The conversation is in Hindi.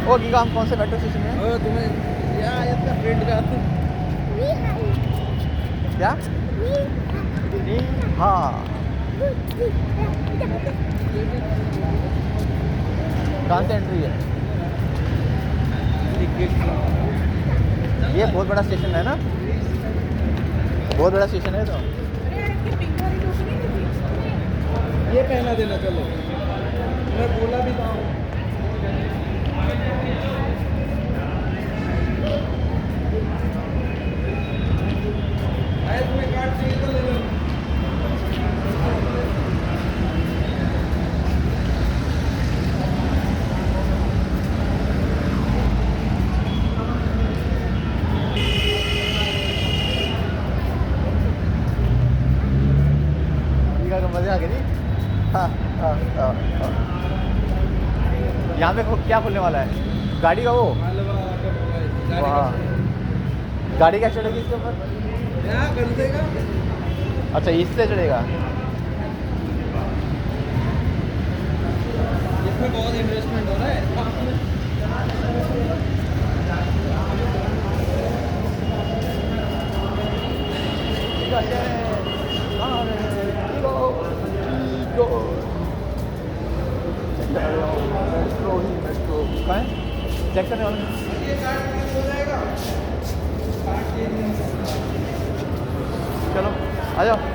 ओ गीगा, हम कौन से मेट्रो स्टेशन में हैं? तुम्हें या इसका फ्रेंड का क्या? हाँ, कहाँ से एंट्री है? ये बहुत बड़ा स्टेशन है ना, बहुत बड़ा स्टेशन है। तो ये पहना देना, चलो मैं बोला भी था। तुम्हें कार्ड चाहिए तो ले लो। गीगा का मजे आ गए नहीं? हाँ हाँ हाँ हाँ। यहाँ पे क्या खुलने वाला है? गाड़ी का वो, वाह, गाड़ी क्या चढ़ेगी इसके ऊपर? यहाँ कर देगा। अच्छा, इससे चढ़ेगा। इसमें बहुत इन्वेस्टमेंट हो रहा है। कहाँ है? चेक करने वाला। ये कार्ड चेंज हो जाएगा। Card change. चलो आ जाओ।